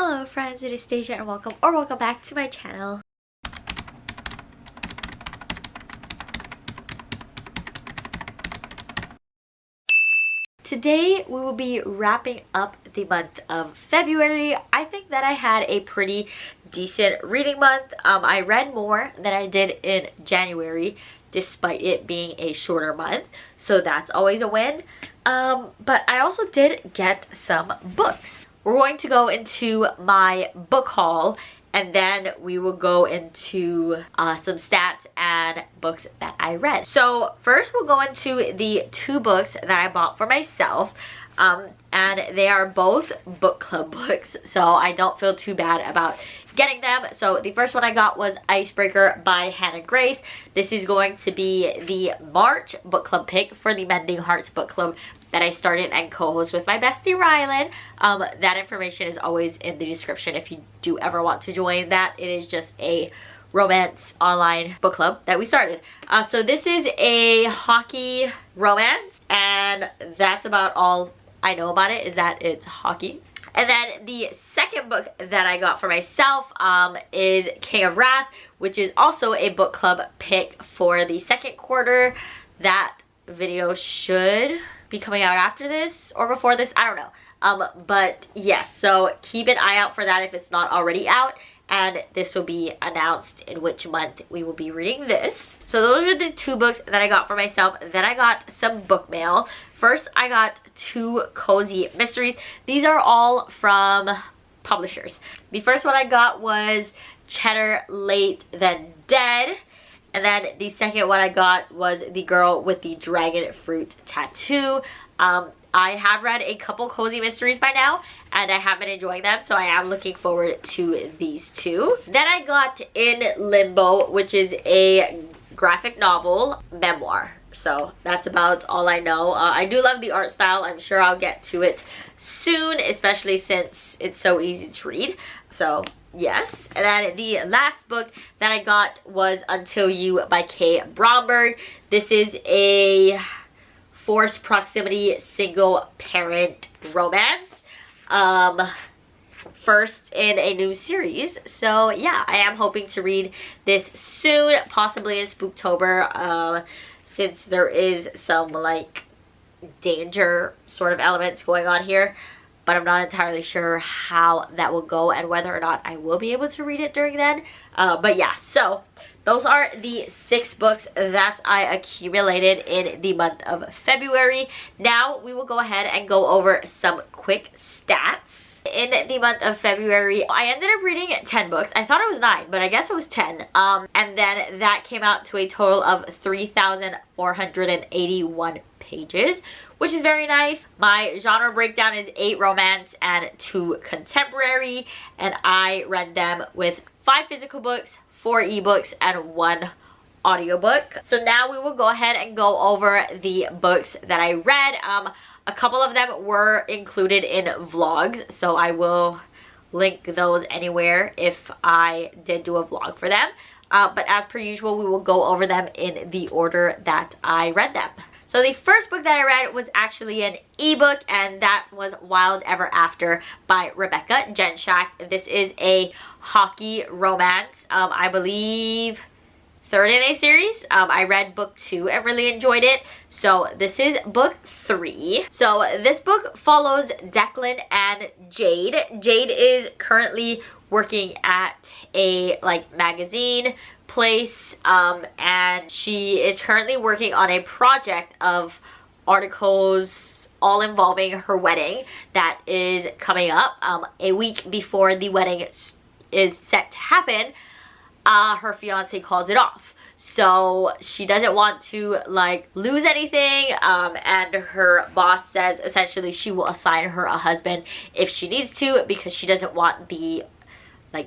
Hello friends, it is Stasia and welcome back to my channel. Today we will be wrapping up the month of February. I think that I had a pretty decent reading month. I read more than I did in January despite it being a shorter month, so that's always a win. But I also did get some books. We're going to go into my book haul and then we will go into some stats and books that I read. So first we'll go into the two books that I bought for myself. And they are both book club books, so I don't feel too bad about getting them. So the first one I got was Icebreaker by Hannah Grace. This is going to be the March book club pick for the Mending Hearts book club that I started and co-host with my bestie Rylan. That information is always in the description if you do ever want to join that. It is just a romance online book club that we started. So this is a hockey romance, and that's about all I know about it, is that it's hockey. And then the second book that I got for myself is King of Wrath, which is also a book club pick for the second quarter. That video should be coming out after this or before this, I don't know. But yes, so keep an eye out for that if it's not already out. And this will be announced in which month we will be reading this. So those are the two books that I got for myself. Then I got some book mail. First, I got two cozy mysteries. These are all from publishers. The first one I got was Cheddar Late Then Dead. And then the second one I got was The Girl with the Dragon Fruit Tattoo. I have read a couple cozy mysteries by now, and I have been enjoying them, so I am looking forward to these two. Then I got In Limbo, which is a graphic novel memoir. So that's about all I know. I do love the art style. I'm sure I'll get to it soon, especially since it's so easy to read. So yes. And then the last book that I got was Until You by Kay Bromberg. This is a forced proximity single parent romance. First in a new series. So yeah, I am hoping to read this soon, possibly in Spooktober, since there is some like danger sort of elements going on here. But I'm not entirely sure how that will go and whether or not I will be able to read it during then. But yeah, so those are the 6 books that I accumulated in the month of February. Now we will go ahead and go over some quick stats. In the month of February, I ended up reading 10 books. I thought it was 9, but I guess it was 10. And then that came out to a total of 3,481 pages, which is very nice. My genre breakdown is 8 romance and 2 contemporary, and I read them with 5 physical books, 4 ebooks, and 1 audiobook. So now we will go ahead and go over the books that I read. A couple of them were included in vlogs, so I will link those anywhere if I did do a vlog for them. But as per usual, we will go over them in the order that I read them. So the first book that I read was actually an ebook, and that was Wild Ever After by Rebecca Genshak. This is a hockey romance, I believe 3rd in a series. I read book 2 and really enjoyed it. So this is book 3. So this book follows Declan and Jade. Jade is currently working at a magazine place, and she is currently working on a project of articles all involving her wedding that is coming up. A week before the wedding is set to happen, her fiance calls it off. So she doesn't want to lose anything, and her boss says essentially she will assign her a husband if she needs to, because she doesn't want the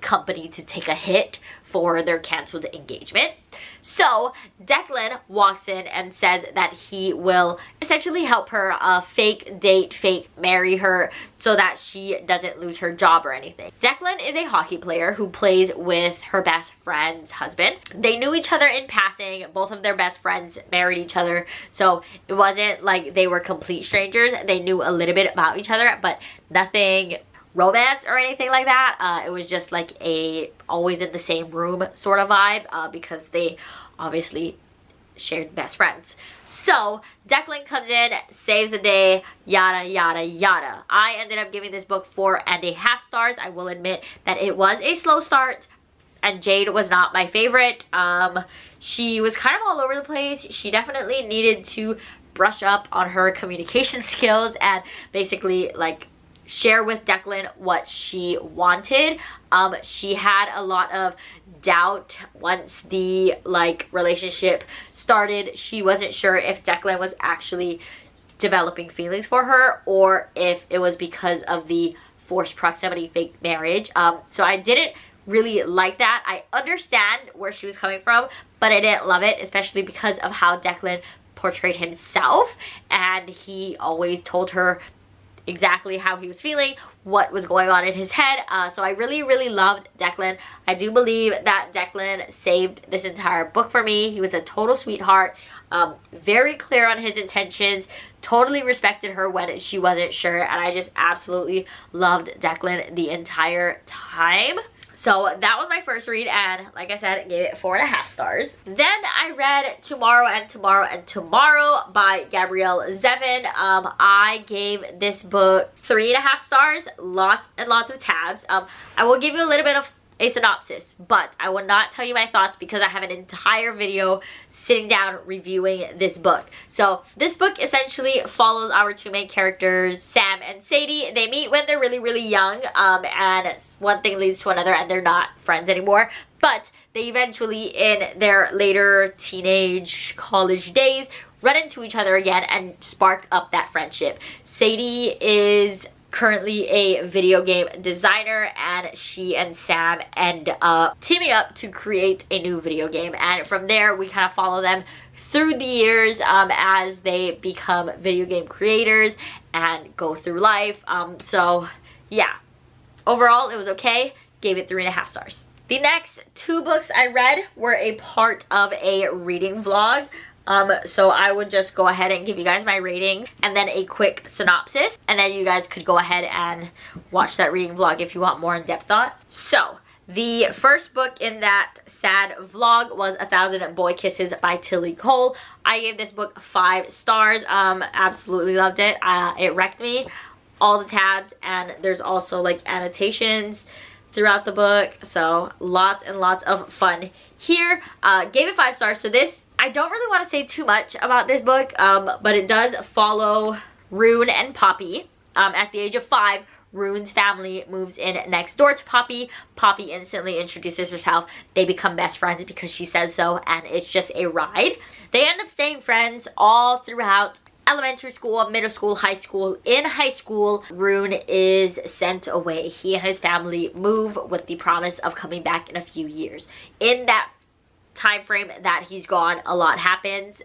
company to take a hit for their canceled engagement. So Declan walks in and says that he will essentially help her fake date, fake marry her so that she doesn't lose her job or anything. Declan is a hockey player who plays with her best friend's husband. They knew each other in passing. Both of their best friends married each other, so it wasn't like they were complete strangers. They knew a little bit about each other, but nothing romance or anything like that. It was just like a always in the same room sort of vibe, because they obviously shared best friends. So Declan comes in, saves the day, yada yada yada. I ended up giving this book 4.5 stars. I will admit that it was a slow start, and Jade was not my favorite. She was kind of all over the place. She definitely needed to brush up on her communication skills and basically like share with Declan what she wanted. She had a lot of doubt once the like relationship started. She wasn't sure if Declan was actually developing feelings for her or if it was because of the forced proximity fake marriage. So I didn't really like that. I understand where she was coming from, but I didn't love it, especially because of how Declan portrayed himself, and he always told her exactly how he was feeling, what was going on in his head. So I really loved Declan. I do believe that Declan saved this entire book for me. He was a total sweetheart, very clear on his intentions, totally respected her when she wasn't sure, and I just absolutely loved Declan the entire time. So that was my first read, and like I said, gave it 4.5 stars. Then I read Tomorrow and Tomorrow and Tomorrow by Gabrielle Zevin. I gave this book 3.5 stars, lots and lots of tabs. I will give you a little bit of a synopsis, but I will not tell you my thoughts because I have an entire video sitting down reviewing this book. So this book essentially follows our two main characters, Sam and Sadie. They meet when they're really young, and one thing leads to another and they're not friends anymore, but they eventually in their later teenage college days run into each other again and spark up that friendship. Sadie is currently a video game designer, and she and Sam end up teaming up to create a new video game, and from there we kind of follow them through the years as they become video game creators and go through life. So yeah, overall it was okay, gave it 3.5 stars. The next two books I read were a part of a reading vlog. So I would just go ahead and give you guys my rating and then a quick synopsis, and then you guys could go ahead and watch that reading vlog if you want more in-depth thoughts. So the first book in that sad vlog was 1,000 Boy Kisses by Tilly Cole. I gave this book 5 stars. Absolutely loved it. It wrecked me. All the tabs, and there's also like annotations throughout the book, so lots and lots of fun here. Gave it 5 stars. So this, I don't really want to say too much about this book, but it does follow Rune and Poppy. At the age of 5, Rune's family moves in next door to Poppy. Poppy instantly introduces herself. They become best friends because she says so, and it's just a ride. They end up staying friends all throughout elementary school, middle school, high school. In high school, Rune is sent away. He and his family move with the promise of coming back in a few years. In that time frame that he's gone, a lot happens.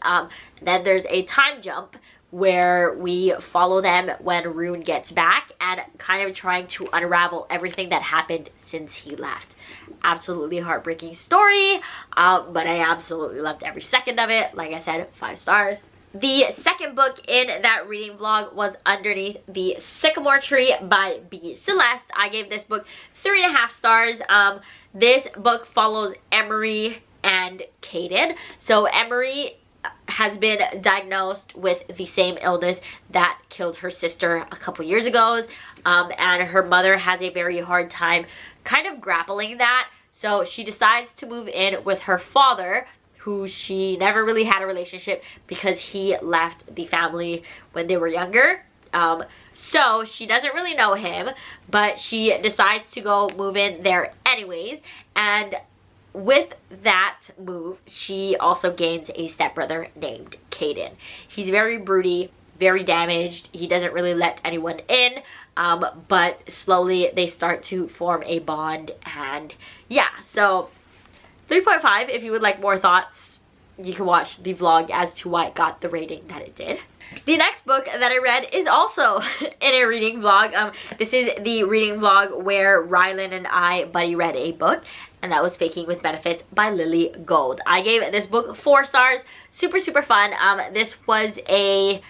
Then there's a time jump where we follow them when Rune gets back and kind of trying to unravel everything that happened since he left. Absolutely heartbreaking story, but I absolutely loved every second of it. Like I said, 5 stars. The second book in that reading vlog was Underneath the Sycamore Tree by B. Celeste. I gave this book 3.5 stars. This book follows Emery and Caden. So Emery has been diagnosed with the same illness that killed her sister a couple years ago, and her mother has a very hard time kind of grappling that. So she decides to move in with her father, who she never really had a relationship because he left the family when they were younger. So she doesn't really know him, but she decides to go move in there anyways, and with that move, she also gains a stepbrother named Caden. He's very broody, very damaged. He doesn't really let anyone in, but slowly they start to form a bond, and yeah, so 3.5 if you would like more thoughts. You can watch the vlog as to why it got the rating that it did. The next book that I read is also in a reading vlog. This is the reading vlog where Rylan and I buddy read a book, and that was Faking with Benefits by Lily Gold. I gave this book 4 stars. Super fun. This was a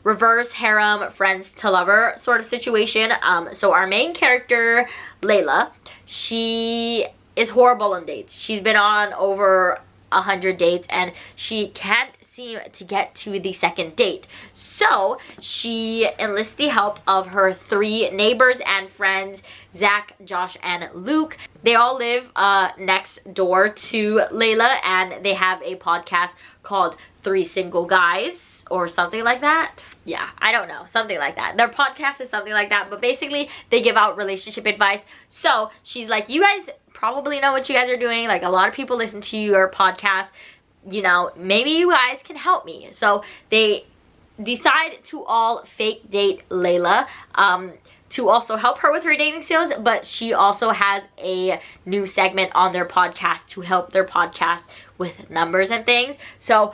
reverse harem, friends to lover sort of situation. So our main character, Layla, she is horrible on dates. She's been on over 100 dates and she can't seem to get to the second date. So she enlists the help of her 3 neighbors and friends, Zach, Josh, and Luke. They all live next door to Layla, and they have a podcast called 3 Single Guys or something like that. Yeah, I don't know, something like that. Their podcast is something like that, but basically they give out relationship advice. So she's like, you guys probably know what you guys are doing. Like, a lot of people listen to your podcast. You know, maybe you guys can help me. So they decide to all fake date Layla to also help her with her dating skills, but she also has a new segment on their podcast to help their podcast with numbers and things. So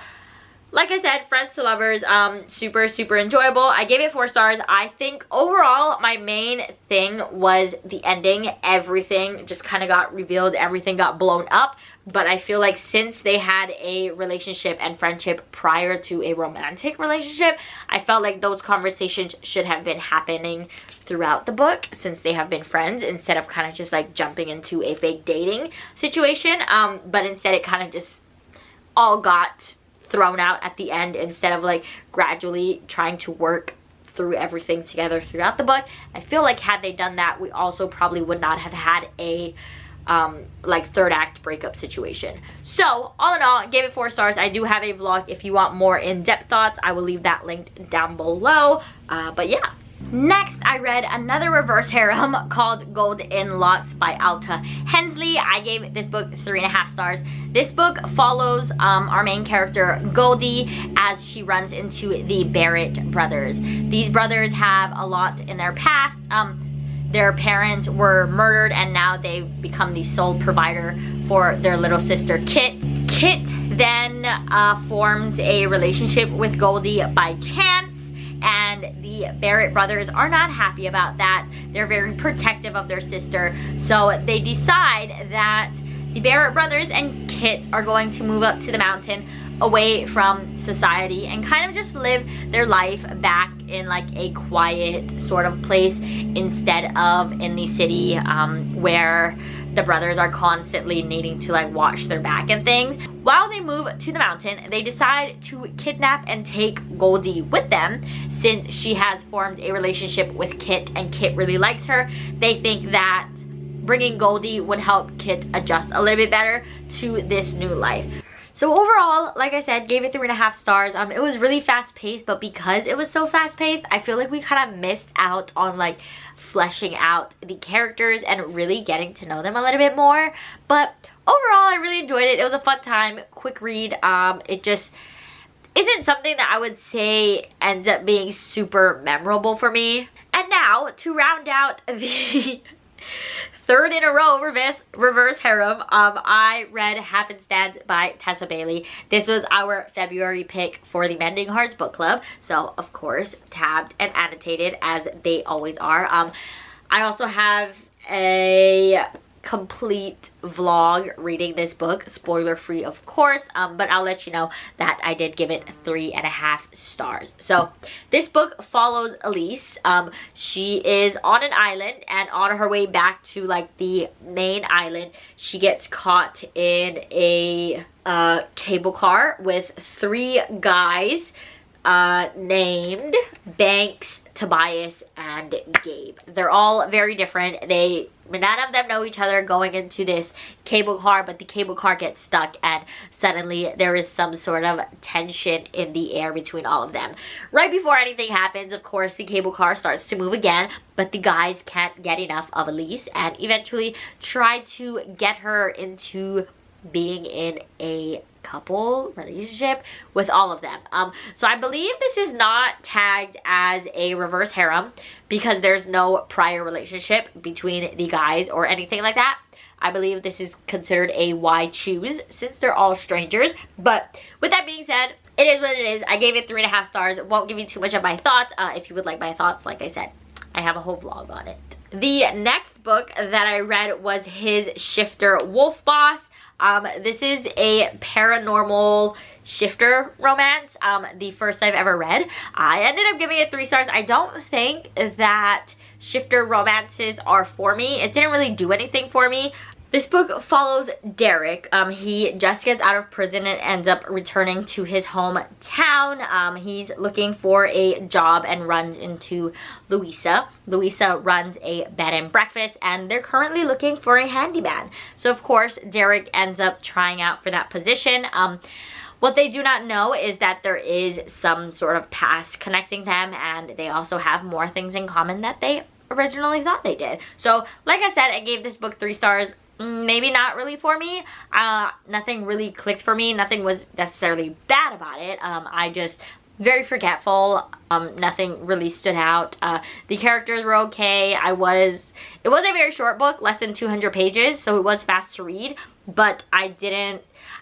like I said, friends to lovers, super enjoyable. I gave it 4 stars. I think overall my main thing was the ending. Everything just kind of got revealed, everything got blown up. But I feel like since they had a relationship and friendship prior to a romantic relationship, I felt like those conversations should have been happening throughout the book since they have been friends, instead of kind of just like jumping into a fake dating situation. But instead it kind of just all got thrown out at the end, instead of like gradually trying to work through everything together throughout the book. I feel like had they done that, we also probably would not have had a like 3rd act breakup situation. So all in all, I gave it 4 stars. I do have a vlog if you want more in-depth thoughts. I will leave that linked down below. But yeah. Next, I read another reverse harem called Gold in Locks by Alta Hensley. I gave this book 3.5 stars. This book follows our main character Goldie as she runs into the Barrett brothers. These brothers have a lot in their past. Their parents were murdered and now they've become the sole provider for their little sister Kit. Kit then forms a relationship with Goldie by chance, and the Barrett brothers are not happy about that. They're very protective of their sister, so they decide that the Barrett brothers and Kit are going to move up to the mountain away from society and kind of just live their life back in like a quiet sort of place instead of in the city where the brothers are constantly needing to like watch their back and things. While they move to the mountain, they decide to kidnap and take Goldie with them since she has formed a relationship with Kit and Kit really likes her. They think that bringing Goldie would help Kit adjust a little bit better to this new life. So overall, like I said, gave it 3.5 stars. It was really fast-paced, but because it was so fast-paced, I feel like we kind of missed out on like fleshing out the characters and really getting to know them a little bit more. But overall, I really enjoyed it. It was a fun time, quick read. It just isn't something that I would say ends up being super memorable for me. And now, to round out the 3rd in a row reverse harem, I read Happenstance by Tessa Bailey. This was our February pick for the Mending Hearts book club, so of course tabbed and annotated as they always are. I also have a complete vlog reading this book, spoiler free of course, but I'll let you know that I did give it 3.5 stars. So this book follows Elise. She is on an island, and on her way back to like the main island, she gets caught in a cable car with 3 guys named Banks, Tobias, and Gabe. They're all very different. None of them know each other going into this cable car, but the cable car gets stuck and suddenly there is some sort of tension in the air between all of them. Right before anything happens, of course, the cable car starts to move again, but the guys can't get enough of Elise and eventually try to get her into being in a couple relationship with all of them. So I believe this is not tagged as a reverse harem because there's no prior relationship between the guys or anything like that. I believe this is considered a why choose since they're all strangers. But with that being said, it is what it is. I gave it 3.5 stars. Won't give you too much of my thoughts. If you would like my thoughts, like I said, I have a whole vlog on it. The next book that I read was his Shifter Wolf Boss. This is a paranormal shifter romance, the first I've ever read. I ended up giving it 3 stars. I don't think that shifter romances are for me. It didn't really do anything for me. This book follows Derek. He just gets out of prison and ends up returning to his hometown. He's looking for a job and runs into Louisa. Louisa runs a bed and breakfast, and they're currently looking for a handyman. So of course, Derek ends up trying out for that position. What they do not know is that there is some sort of past connecting them, and they also have more things in common that they originally thought they did. So like I said, I gave this book 3 stars. Maybe not really for me. Nothing really clicked for me. Nothing was necessarily bad about it. I just very forgetful. Nothing really stood out. The characters were okay. It was a very short book, less than 200 pages, so it was fast to read, but I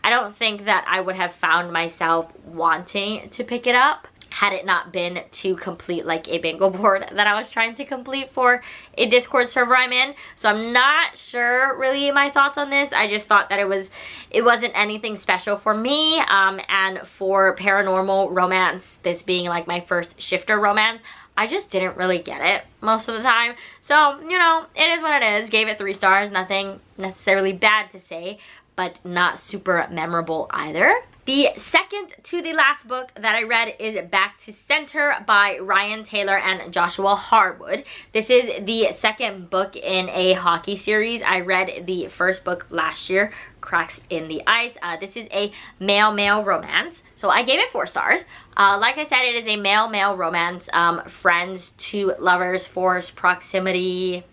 don't think that I would have found myself wanting to pick it up had it not been to complete like a bingo board that I was trying to complete for a Discord server I'm in. So I'm not sure really my thoughts on this. I just thought that it wasn't anything special for me, and for paranormal romance, this being like my first shifter romance, I just didn't really get it most of the time. So, you know, it is what it is. Gave it 3 stars. Nothing necessarily bad to say, but not super memorable either. The second to the last book that I read is Back to Center by Ryan Taylor and Joshua Harwood. This is the second book in a hockey series. I read the first book last year, Cracks in the Ice. This is a male-male romance, so I gave it 4 stars. Like I said, it is a male-male romance. Friends to lovers, force, proximity,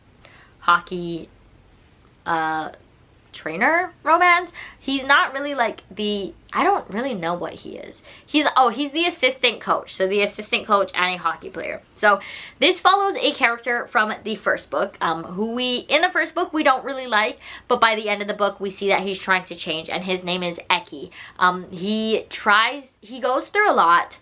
hockey, trainer romance. He's not really like I don't really know what he is. He's the assistant coach. So the assistant coach and a hockey player. So this follows a character from the first book, who in the first book we don't really like, but by the end of the book we see that he's trying to change, and his name is Eki. He goes through a lot,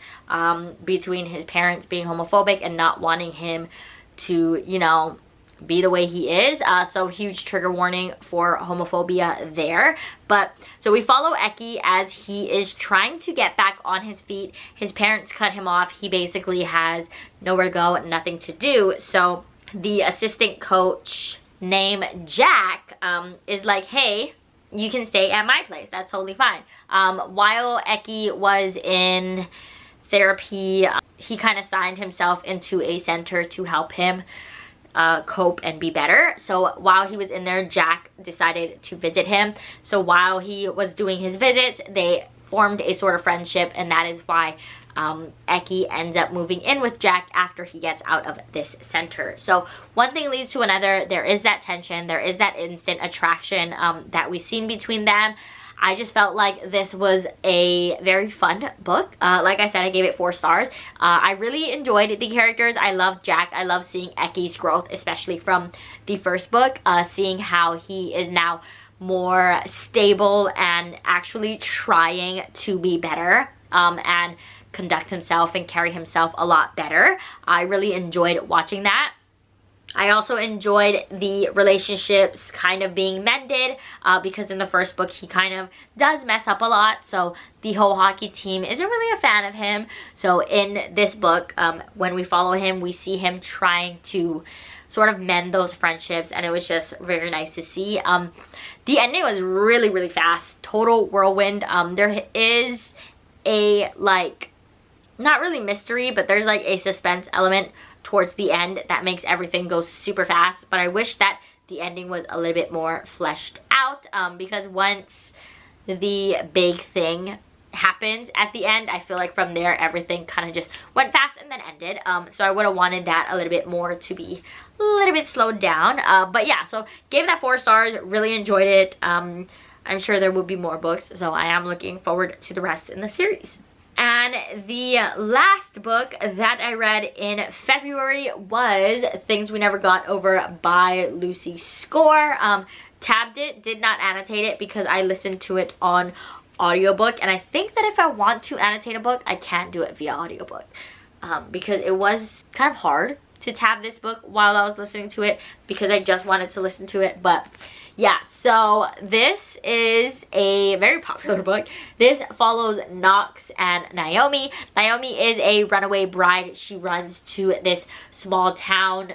between his parents being homophobic and not wanting him to, you know, be the way he is. So huge trigger warning for homophobia there. But so we follow Eki as he is trying to get back on his feet. His parents cut him off. He basically has nowhere to go, nothing to do. So the assistant coach named Jack is like, hey, you can stay at my place. That's totally fine. While Eki was in therapy, he kind of signed himself into a center to help him cope and be better. So while he was in there, Jack decided to visit him. So while he was doing his visits, they formed a sort of friendship, and that is why Eki ends up moving in with Jack after he gets out of this center. So one thing leads to another. There is that tension, there is that instant attraction that we've seen between them. I just felt like this was a very fun book. Like I said, I gave it 4 stars. I really enjoyed the characters. I love Jack. I love seeing Eki's growth, especially from the first book. Seeing how he is now more stable and actually trying to be better, and conduct himself and carry himself a lot better. I really enjoyed watching that. I also enjoyed the relationships kind of being mended, because in the first book he kind of does mess up a lot, so the whole hockey team isn't really a fan of him. So in this book, when we follow him, we see him trying to sort of mend those friendships, and it was just very nice to see. The ending was really, really fast, total whirlwind. There is a, like, not really mystery, but there's like a suspense element towards the end that makes everything go super fast. But I wish that the ending was a little bit more fleshed out, because once the big thing happens at the end, I feel like from there everything kind of just went fast and then ended. So I would have wanted that a little bit more to be a little bit slowed down. But yeah, so gave that 4 stars, really enjoyed it. I'm sure there will be more books, so I am looking forward to the rest in the series. And the last book that I read in February was Things We Never Got Over by Lucy Score. Tabbed it, did not annotate it because I listened to it on audiobook, and I think that if I want to annotate a book, I can't do it via audiobook, because it was kind of hard to tab this book while I was listening to it because I just wanted to listen to it. But yeah, so this is a very popular book. This follows Knox and Naomi. Naomi is a runaway bride. She runs to this small town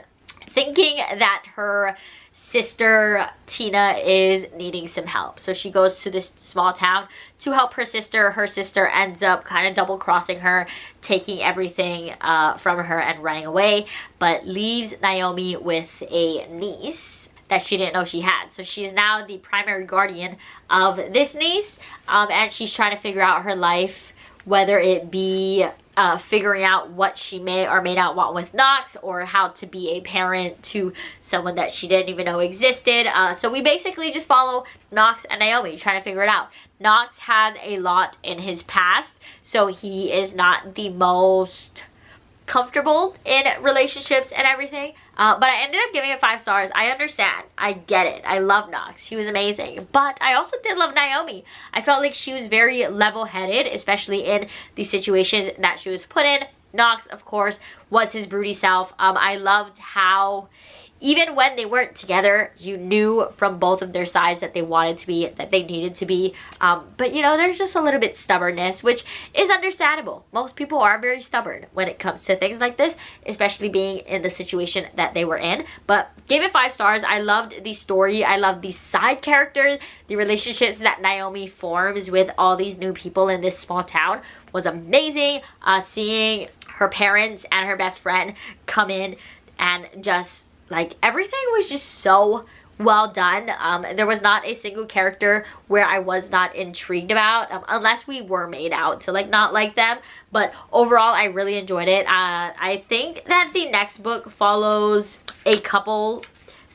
thinking that her sister Tina is needing some help. So she goes to this small town to help her sister. Her sister ends up kind of double crossing her, taking everything from her and running away, but leaves Naomi with a niece that she didn't know she had. So she is now the primary guardian of this niece, and she's trying to figure out her life, whether it be figuring out what she may or may not want with Knox, or how to be a parent to someone that she didn't even know existed. So we basically just follow Knox and Naomi trying to figure it out. Knox had a lot in his past, so he is not the most comfortable in relationships and everything, but I ended up giving it 5 stars. I understand, I get it, I love Knox, he was amazing, but I also did love Naomi. I felt like she was very level-headed, especially in the situations that she was put in. Knox, of course, was his broody self. I loved how even when they weren't together, you knew from both of their sides that they wanted to be, that they needed to be. But you know, there's just a little bit stubbornness, which is understandable. Most people are very stubborn when it comes to things like this, especially being in the situation that they were in. But gave it 5 stars. I loved the story. I loved the side characters. The relationships that Naomi forms with all these new people in this small town was amazing. Seeing her parents and her best friend come in and just like everything was just so well done. There was not a single character where I was not intrigued about, unless we were made out to like not like them. But overall, I really enjoyed it. I think that the next book follows a couple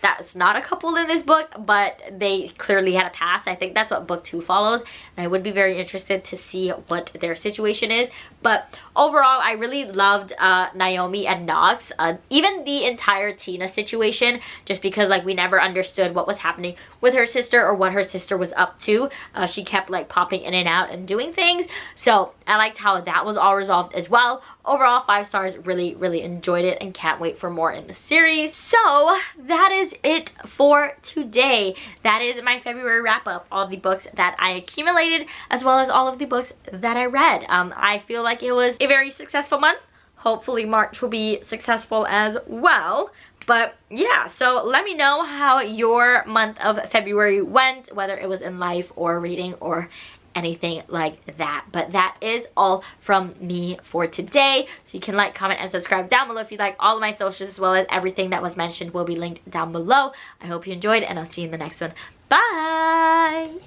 that's not a couple in this book, but they clearly had a past. I think that's what book 2 follows, and I would be very interested to see what their situation is. But overall, I really loved Naomi and Knox, even the entire Tina situation, just because like we never understood what was happening with her sister or what her sister was up to. She kept like popping in and out and doing things, so I liked how that was all resolved as well. Overall, 5 stars. Really enjoyed it and can't wait for more in the series. So that is it for today. That is my February wrap up. All the books that I accumulated, as well as all of the books that I read. I feel like it was a very successful month. Hopefully March will be successful as well. But yeah, so let me know how your month of February went, whether it was in life or reading or anything like that. But that is all from me for today. So you can like, comment, and subscribe down below if you like. All of my socials as well as everything that was mentioned will be linked down below. I hope you enjoyed, and I'll see you in the next one. Bye!